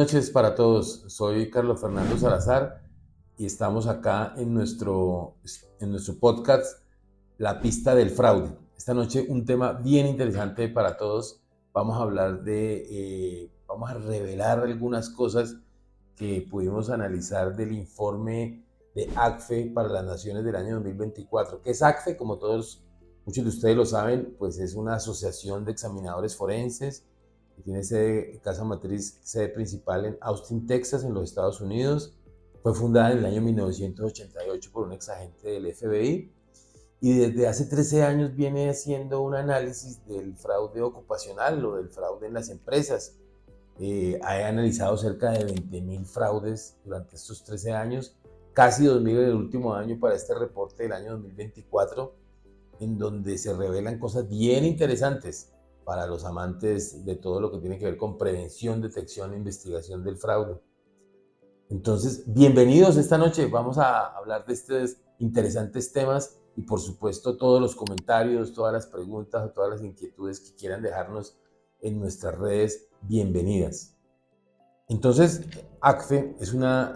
noches para todos. Soy Carlos Fernando Salazar y estamos acá en nuestro podcast La pista del fraude. Esta noche un tema bien interesante para todos. Vamos a revelar algunas cosas que pudimos analizar del informe de ACFE para las Naciones del año 2024. ¿Qué es ACFE? Como muchos de ustedes lo saben, pues es una asociación de examinadores forenses que tiene casa matriz, sede principal en Austin, Texas, en los Estados Unidos. Fue fundada en el año 1988 por un exagente del FBI y desde hace 13 años viene haciendo un análisis del fraude ocupacional o del fraude en las empresas. Ha analizado cerca de 20.000 fraudes durante estos 13 años, casi 2.000 en el último año para este reporte del año 2024, en donde se revelan cosas bien interesantes para los amantes de todo lo que tiene que ver con prevención, detección e investigación del fraude. Entonces, bienvenidos esta noche. Vamos a hablar de estos interesantes temas y, por supuesto, todos los comentarios, todas las preguntas o todas las inquietudes que quieran dejarnos en nuestras redes, bienvenidas. Entonces, ACFE es una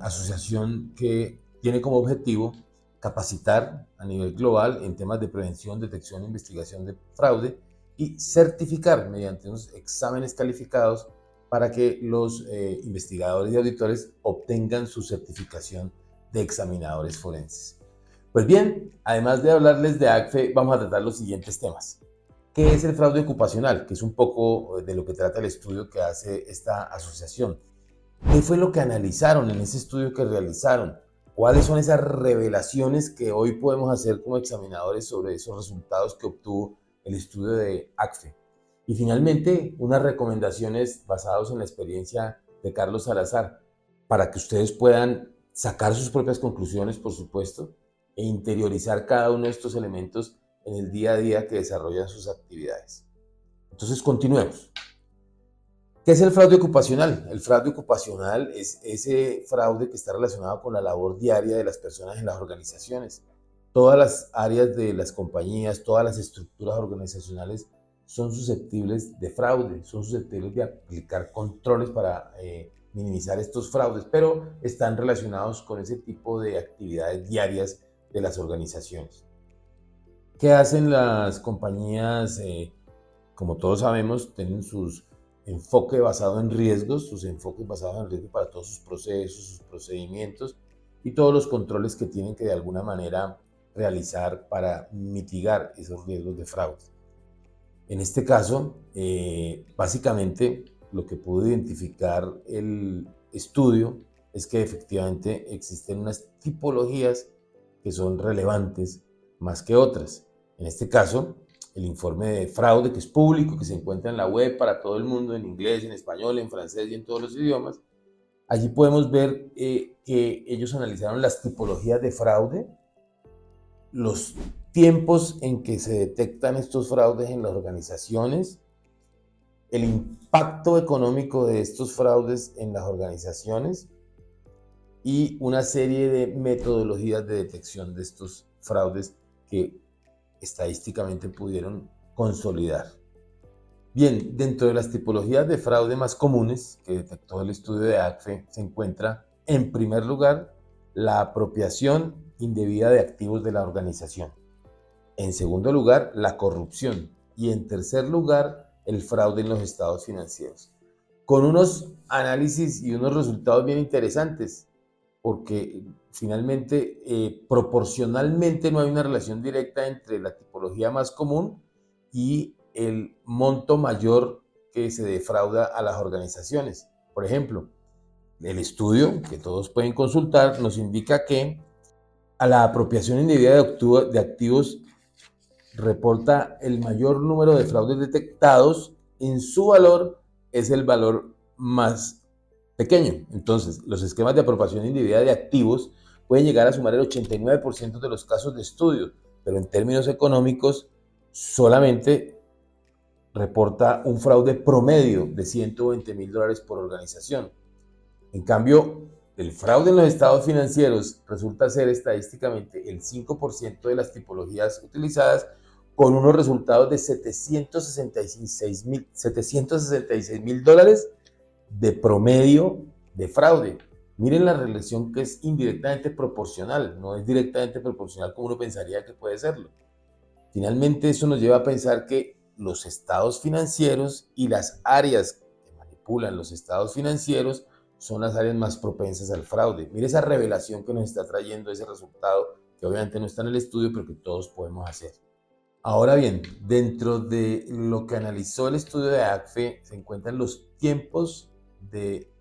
asociación que tiene como objetivo capacitar a nivel global en temas de prevención, detección e investigación de fraude y certificar mediante unos exámenes calificados para que los investigadores y auditores obtengan su certificación de examinadores forenses. Pues bien, además de hablarles de ACFE, vamos a tratar los siguientes temas. ¿Qué es el fraude ocupacional? Que es un poco de lo que trata el estudio que hace esta asociación. ¿Qué fue lo que analizaron en ese estudio que realizaron? ¿Cuáles son esas revelaciones que hoy podemos hacer como examinadores sobre esos resultados que obtuvo el estudio de ACFE? Y finalmente, unas recomendaciones basadas en la experiencia de Carlos Salazar para que ustedes puedan sacar sus propias conclusiones, por supuesto, e interiorizar cada uno de estos elementos en el día a día que desarrollan sus actividades. Entonces, continuemos. ¿Qué es el fraude ocupacional? El fraude ocupacional es ese fraude que está relacionado con la labor diaria de las personas en las organizaciones. Todas las áreas de las compañías, todas las estructuras organizacionales son susceptibles de fraude, son susceptibles de aplicar controles para minimizar estos fraudes, pero están relacionados con ese tipo de actividades diarias de las organizaciones. ¿Qué hacen las compañías? Como todos sabemos, tienen sus enfoques basados en riesgos, sus enfoques basados en riesgos para todos sus procesos, sus procedimientos y todos los controles que tienen que de alguna manera realizar para mitigar esos riesgos de fraude. En este caso, básicamente lo que pudo identificar el estudio es que efectivamente existen unas tipologías que son relevantes más que otras. En este caso, el informe de fraude, que es público, que se encuentra en la web para todo el mundo, en inglés, en español, en francés y en todos los idiomas. Allí podemos ver que ellos analizaron las tipologías de fraude, los tiempos en que se detectan estos fraudes en las organizaciones, el impacto económico de estos fraudes en las organizaciones y una serie de metodologías de detección de estos fraudes que estadísticamente pudieron consolidar. Bien, dentro de las tipologías de fraude más comunes que detectó el estudio de ACFE se encuentra, en primer lugar, la apropiación indebida de activos de la organización. En segundo lugar, la corrupción. Y en tercer lugar, el fraude en los estados financieros. Con unos análisis y unos resultados bien interesantes, porque finalmente, proporcionalmente no hay una relación directa entre la tipología más común y el monto mayor que se defrauda a las organizaciones. Por ejemplo, el estudio que todos pueden consultar nos indica que a la apropiación indebida de activos reporta el mayor número de fraudes detectados. En su valor es el valor más pequeño. Entonces, los esquemas de apropiación indebida de activos pueden llegar a sumar el 89% de los casos de estudio, pero en términos económicos solamente reporta un fraude promedio de $120,000 por organización. En cambio, el fraude en los estados financieros resulta ser estadísticamente el 5% de las tipologías utilizadas, con unos resultados de $766,000 de promedio de fraude. Miren la relación que es indirectamente proporcional, no es directamente proporcional como uno pensaría que puede serlo. Finalmente, eso nos lleva a pensar que los estados financieros y las áreas que manipulan los estados financieros son las áreas más propensas al fraude. Mire esa revelación que nos está trayendo ese resultado, que obviamente no está en el estudio, pero que todos podemos hacer. Ahora bien, dentro de lo que analizó el estudio de ACFE se encuentran los tiempos de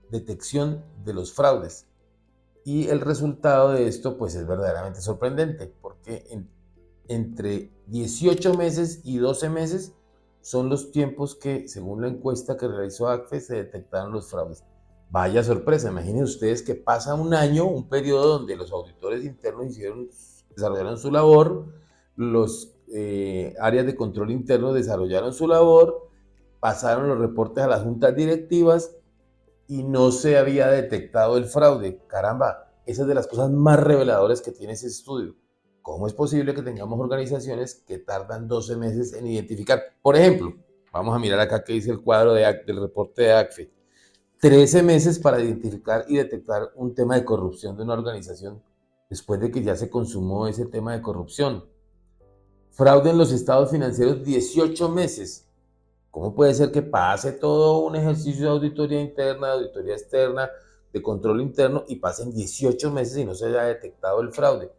detección de los fraudes. Y el resultado de esto pues es verdaderamente sorprendente, porque entre 18 meses y 12 meses son los tiempos que, según la encuesta que realizó ACFE, se detectaron los fraudes. Vaya sorpresa, imaginen ustedes que pasa un año, un periodo donde los auditores internos desarrollaron su labor, los áreas de control interno desarrollaron su labor, pasaron los reportes a las juntas directivas y no se había detectado el fraude. Caramba, esa es de las cosas más reveladoras que tiene ese estudio. ¿Cómo es posible que tengamos organizaciones que tardan 12 meses en identificar? Por ejemplo, vamos a mirar acá que dice el cuadro del reporte de ACFE. 13 meses para identificar y detectar un tema de corrupción de una organización después de que ya se consumó ese tema de corrupción. Fraude en los estados financieros, 18 meses. ¿Cómo puede ser que pase todo un ejercicio de auditoría interna, de auditoría externa, de control interno y pasen 18 meses y no se haya detectado el fraude?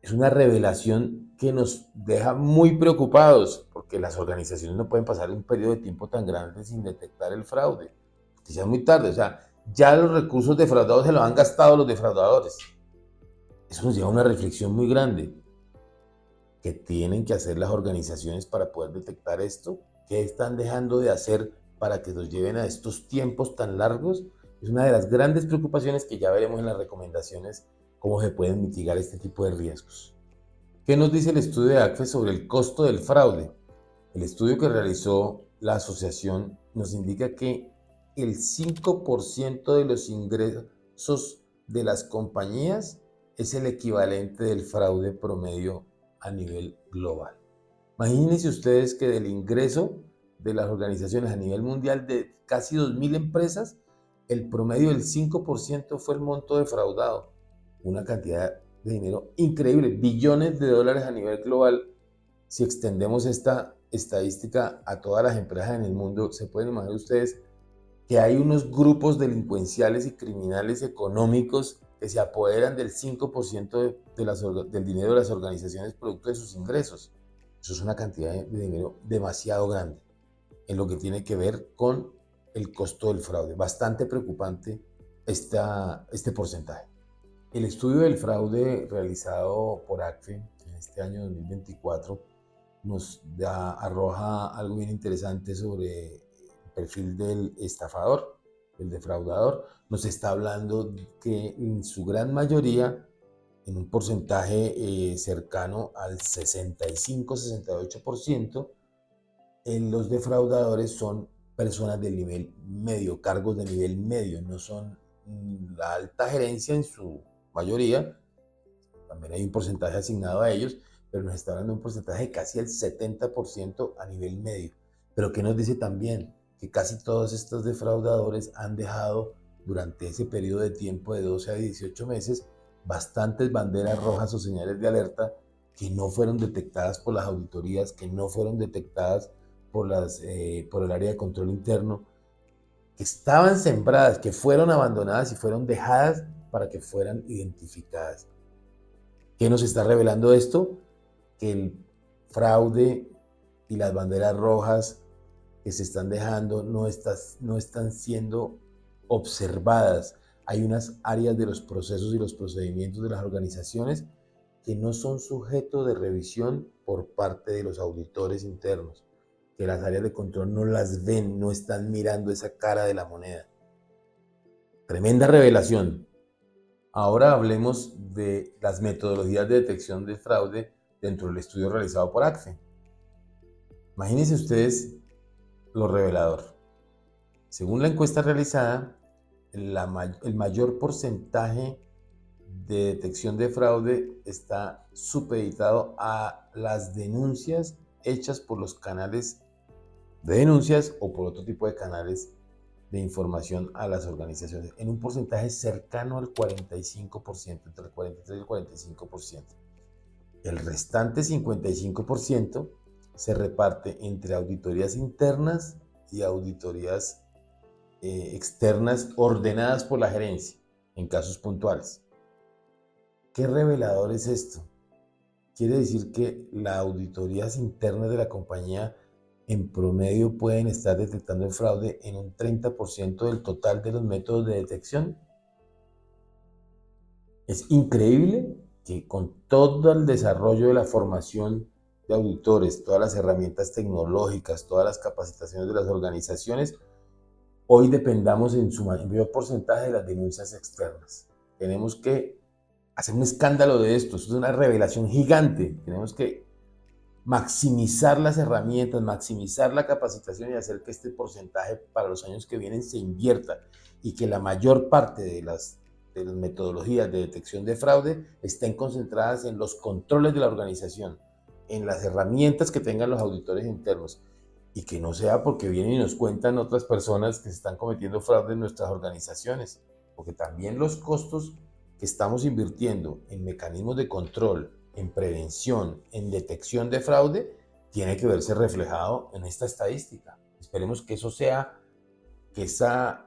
Es una revelación que nos deja muy preocupados porque las organizaciones no pueden pasar un periodo de tiempo tan grande sin detectar el fraude. Que ya es muy tarde, o sea, ya los recursos defraudados se los han gastado los defraudadores. Eso nos lleva a una reflexión muy grande. ¿Qué tienen que hacer las organizaciones para poder detectar esto? ¿Qué están dejando de hacer para que nos lleven a estos tiempos tan largos? Es una de las grandes preocupaciones que ya veremos en las recomendaciones, cómo se pueden mitigar este tipo de riesgos. ¿Qué nos dice el estudio de ACFE sobre el costo del fraude? El estudio que realizó la asociación nos indica que el 5% de los ingresos de las compañías es el equivalente del fraude promedio a nivel global. Imagínense ustedes que del ingreso de las organizaciones a nivel mundial de casi 2.000 empresas, el promedio del 5% fue el monto defraudado. Una cantidad de dinero increíble, billones de dólares a nivel global. Si extendemos esta estadística a todas las empresas en el mundo, se pueden imaginar ustedes que hay unos grupos delincuenciales y criminales económicos que se apoderan del 5% del dinero de las organizaciones producto de sus ingresos. Eso es una cantidad de dinero demasiado grande en lo que tiene que ver con el costo del fraude. Bastante preocupante este porcentaje. El estudio del fraude realizado por ACFE en este año 2024 arroja algo bien interesante sobre el perfil del estafador, el defraudador. Nos está hablando que en su gran mayoría, en un porcentaje cercano al 65-68%, los defraudadores son personas del nivel medio, cargos de nivel medio, no son la alta gerencia en su mayoría. También hay un porcentaje asignado a ellos, pero nos está dando un porcentaje de casi el 70% a nivel medio. Pero ¿qué nos dice también? Que casi todos estos defraudadores han dejado durante ese periodo de tiempo de 12 a 18 meses bastantes banderas rojas o señales de alerta que no fueron detectadas por las auditorías, que no fueron detectadas por el área de control interno, que estaban sembradas, que fueron abandonadas y fueron dejadas para que fueran identificadas. ¿Qué nos está revelando esto? Que el fraude y las banderas rojas que se están dejando no están siendo observadas. Hay unas áreas de los procesos y los procedimientos de las organizaciones que no son sujetos de revisión por parte de los auditores internos, que las áreas de control no las ven, no están mirando esa cara de la moneda. Tremenda revelación. Ahora hablemos de las metodologías de detección de fraude dentro del estudio realizado por ACFE. Imagínense ustedes lo revelador. Según la encuesta realizada, el mayor porcentaje de detección de fraude está supeditado a las denuncias hechas por los canales de denuncias o por otro tipo de canales de información a las organizaciones, en un porcentaje cercano al 45%, entre el 43 y el 45%. El restante 55% se reparte entre auditorías internas y auditorías externas ordenadas por la gerencia en casos puntuales. ¿Qué revelador es esto? Quiere decir que las auditorías internas de la compañía en promedio pueden estar detectando el fraude en un 30% del total de los métodos de detección. Es increíble que con todo el desarrollo de la formación de auditores, todas las herramientas tecnológicas, todas las capacitaciones de las organizaciones, hoy dependamos en su mayor porcentaje de las denuncias externas. Tenemos que hacer un escándalo de esto, es una revelación gigante. Tenemos que maximizar las herramientas, maximizar la capacitación y hacer que este porcentaje para los años que vienen se invierta y que la mayor parte de las metodologías de detección de fraude estén concentradas en los controles de la organización, en las herramientas que tengan los auditores internos, y que no sea porque vienen y nos cuentan otras personas que se están cometiendo fraude en nuestras organizaciones, porque también los costos que estamos invirtiendo en mecanismos de control, en prevención, en detección de fraude, tiene que verse reflejado en esta estadística. Esperemos que eso sea, que esa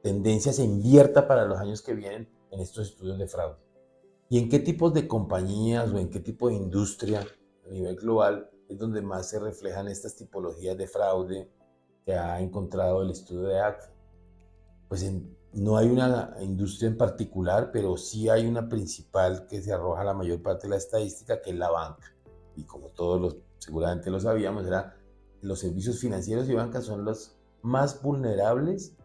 tendencia se invierta para los años que vienen en estos estudios de fraude. ¿Y en qué tipos de compañías o en qué tipo de industria a nivel global es donde más se reflejan estas tipologías de fraude que ha encontrado el estudio de ACFE? Pues no hay una industria en particular, pero sí hay una principal que se arroja la mayor parte de la estadística, que es la banca. Y como todos seguramente lo sabíamos, los servicios financieros y bancas son los más vulnerables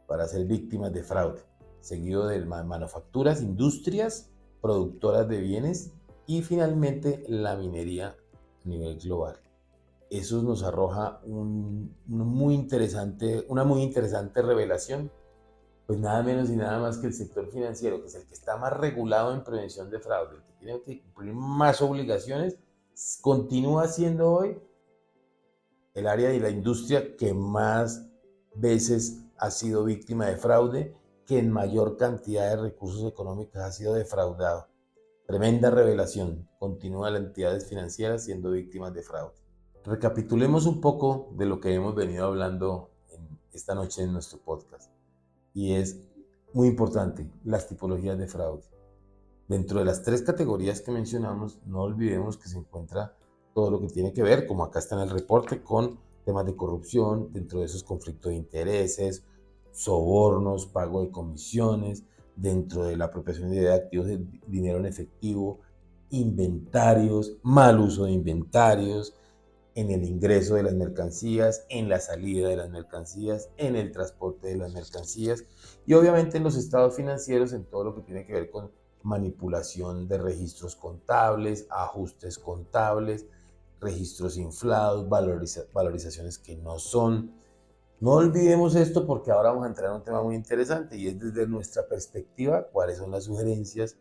para ser víctimas de fraude, seguido de manufacturas, industrias, productoras de bienes y finalmente la minería a nivel global. Eso nos arroja una muy interesante revelación, pues nada menos y nada más que el sector financiero, que es el que está más regulado en prevención de fraude, el que tiene que cumplir más obligaciones, continúa siendo hoy el área de la industria que más veces ha sido víctima de fraude, que en mayor cantidad de recursos económicos ha sido defraudado. Tremenda revelación. Continúa las entidades financieras siendo víctimas de fraude. Recapitulemos un poco de lo que hemos venido hablando esta noche en nuestro podcast. Y es muy importante, las tipologías de fraude. Dentro de las 3 categorías que mencionamos, no olvidemos que se encuentra todo lo que tiene que ver, como acá está en el reporte, con temas de corrupción, dentro de esos conflictos de intereses, sobornos, pago de comisiones, dentro de la apropiación de activos de dinero en efectivo, inventarios, mal uso de inventarios, en el ingreso de las mercancías, en la salida de las mercancías, en el transporte de las mercancías y obviamente en los estados financieros, en todo lo que tiene que ver con manipulación de registros contables, ajustes contables, registros inflados, valorizaciones que no son. No olvidemos esto porque ahora vamos a entrar en un tema muy interesante y es desde nuestra perspectiva cuáles son las sugerencias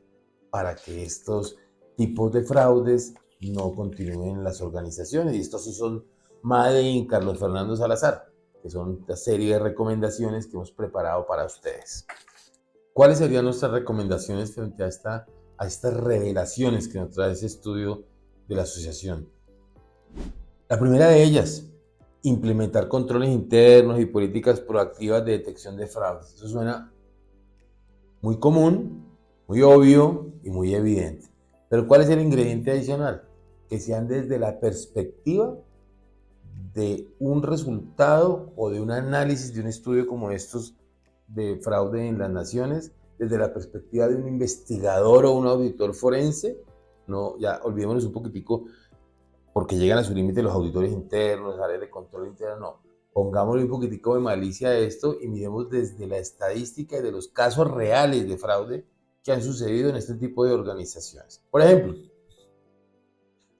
para que estos tipos de fraudes no continúen en las organizaciones. Y estos sí son Made in Carlos Fernando Salazar, que son una serie de recomendaciones que hemos preparado para ustedes. ¿Cuáles serían nuestras recomendaciones frente a estas revelaciones que nos trae ese estudio de la asociación? La primera de ellas, implementar controles internos y políticas proactivas de detección de fraudes. Eso suena muy común, muy obvio y muy evidente. Pero ¿cuál es el ingrediente adicional? Que sean desde la perspectiva de un resultado o de un análisis de un estudio como estos de fraude en las naciones, desde la perspectiva de un investigador o un auditor forense. No, ya olvidémonos un poquitico porque llegan a su límite los auditores internos, áreas de control interno, no. Pongámosle un poquitico de malicia a esto y miremos desde la estadística y de los casos reales de fraude que han sucedido en este tipo de organizaciones. Por ejemplo,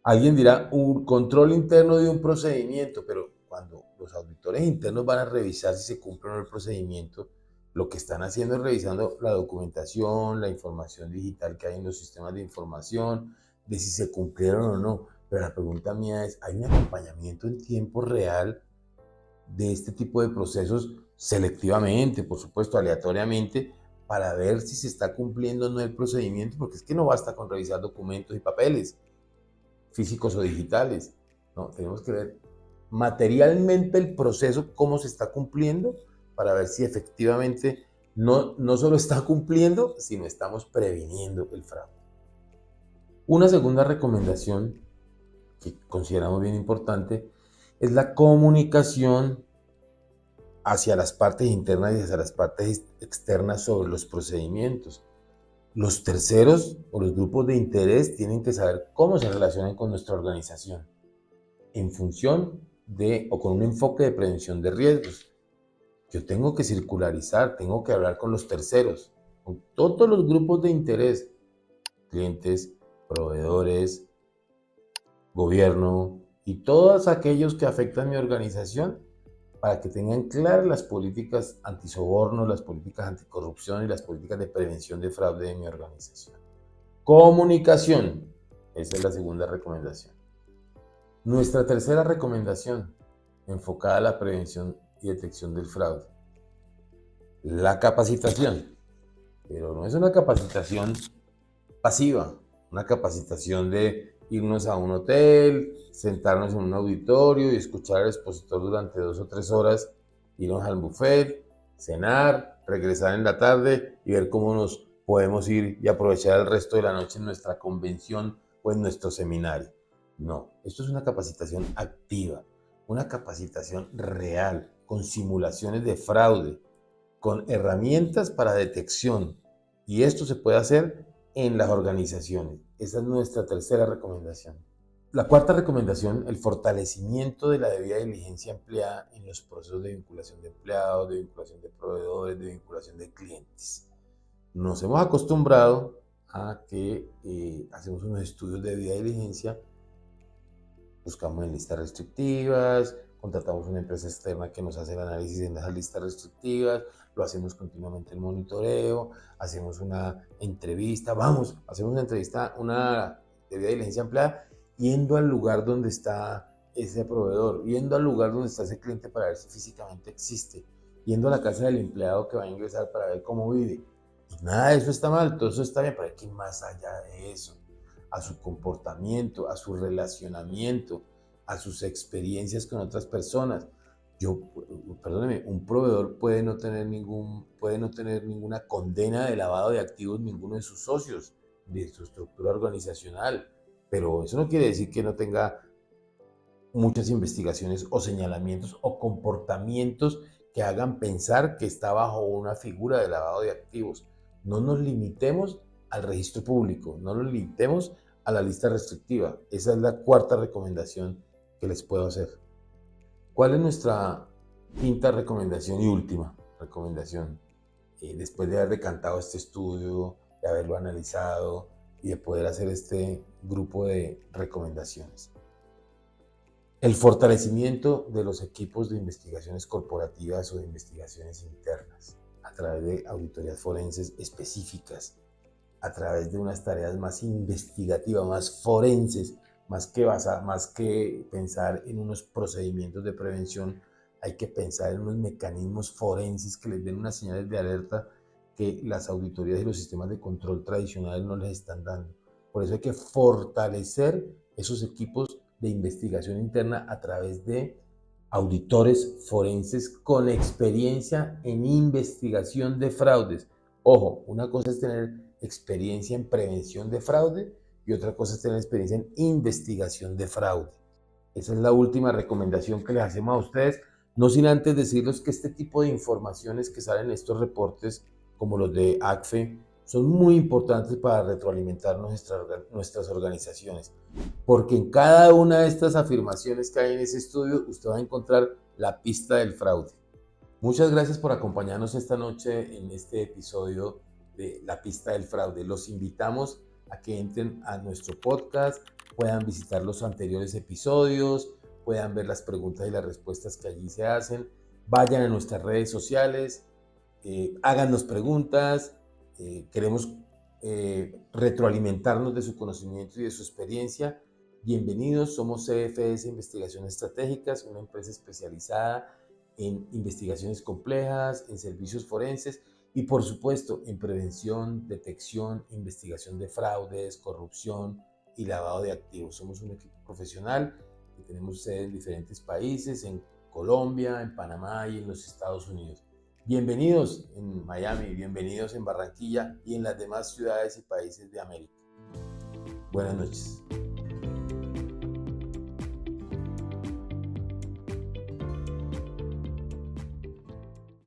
alguien dirá un control interno de un procedimiento, pero cuando los auditores internos van a revisar si se cumple o no el procedimiento, lo que están haciendo es revisando la documentación, la información digital que hay en los sistemas de información, de si se cumplieron o no. Pero la pregunta mía es, ¿hay un acompañamiento en tiempo real de este tipo de procesos selectivamente, por supuesto, aleatoriamente, para ver si se está cumpliendo o no el procedimiento, porque es que no basta con revisar documentos y papeles, físicos o digitales, ¿no? Tenemos que ver materialmente el proceso, cómo se está cumpliendo, para ver si efectivamente no solo está cumpliendo, sino estamos previniendo el fraude. Una segunda recomendación que consideramos bien importante es la comunicación hacia las partes internas y hacia las partes externas sobre los procedimientos. Los terceros o los grupos de interés tienen que saber cómo se relacionan con nuestra organización en función de o con un enfoque de prevención de riesgos. Yo tengo que circularizar, tengo que hablar con los terceros, con todos los grupos de interés, clientes, proveedores, gobierno y todos aquellos que afectan mi organización para que tengan claras las políticas antisoborno, las políticas anticorrupción y las políticas de prevención de fraude de mi organización. Comunicación. Esa es la segunda recomendación. Nuestra tercera recomendación, enfocada a la prevención y detección del fraude. La capacitación. Pero no es una capacitación pasiva, una capacitación de irnos a un hotel, sentarnos en un auditorio y escuchar al expositor durante 2 o 3 horas, irnos al buffet, cenar, regresar en la tarde y ver cómo nos podemos ir y aprovechar el resto de la noche en nuestra convención o en nuestro seminario. No, esto es una capacitación activa, una capacitación real, con simulaciones de fraude, con herramientas para detección. Y esto se puede hacer en las organizaciones. Esa es nuestra tercera recomendación. La cuarta recomendación, el fortalecimiento de la debida diligencia empleada en los procesos de vinculación de empleados, de vinculación de proveedores, de vinculación de clientes. Nos hemos acostumbrado a que hacemos unos estudios de debida diligencia, buscamos en listas restrictivas, contratamos una empresa externa que nos hace el análisis en esas listas restrictivas, lo hacemos continuamente el monitoreo, hacemos una entrevista, hacemos una entrevista, una debida diligencia empleada, yendo al lugar donde está ese proveedor, yendo al lugar donde está ese cliente para ver si físicamente existe, yendo a la casa del empleado que va a ingresar para ver cómo vive. Y nada de eso está mal, todo eso está bien, pero hay que ir más allá de eso, a su comportamiento, a su relacionamiento, a sus experiencias con otras personas. Perdóneme, un proveedor puede no tener ninguna condena de lavado de activos ninguno de sus socios, de su estructura organizacional, pero eso no quiere decir que no tenga muchas investigaciones o señalamientos o comportamientos que hagan pensar que está bajo una figura de lavado de activos. No nos limitemos al registro público, no nos limitemos a la lista restrictiva. Esa es la cuarta recomendación que les puedo hacer. ¿Cuál es nuestra quinta recomendación y última recomendación? Después de haber decantado este estudio, de haberlo analizado y de poder hacer este grupo de recomendaciones. El fortalecimiento de los equipos de investigaciones corporativas o de investigaciones internas a través de auditorías forenses específicas, a través de unas tareas más investigativas, más forenses, más que pensar en unos procedimientos de prevención, hay que pensar en unos mecanismos forenses que les den unas señales de alerta que las auditorías y los sistemas de control tradicionales no les están dando. Por eso hay que fortalecer esos equipos de investigación interna a través de auditores forenses con experiencia en investigación de fraudes. Ojo, una cosa es tener experiencia en prevención de fraude y otra cosa es tener experiencia en investigación de fraude. Esa es la última recomendación que les hacemos a ustedes, no sin antes decirles que este tipo de informaciones que salen en estos reportes, como los de ACFE, son muy importantes para retroalimentar nuestras organizaciones, porque en cada una de estas afirmaciones que hay en ese estudio, usted va a encontrar la pista del fraude. Muchas gracias por acompañarnos esta noche en este episodio de La Pista del Fraude. Los invitamos a que entren a nuestro podcast, puedan visitar los anteriores episodios, puedan ver las preguntas y las respuestas que allí se hacen, vayan a nuestras redes sociales, háganos preguntas, queremos retroalimentarnos de su conocimiento y de su experiencia. Bienvenidos, somos CFS Investigaciones Estratégicas, una empresa especializada en investigaciones complejas, en servicios forenses y por supuesto en prevención, detección, investigación de fraudes, corrupción y lavado de activos. Somos un equipo profesional que tenemos sede en diferentes países, en Colombia, en Panamá y en los Estados Unidos. Bienvenidos en Miami, bienvenidos en Barranquilla y en las demás ciudades y países de América. Buenas noches.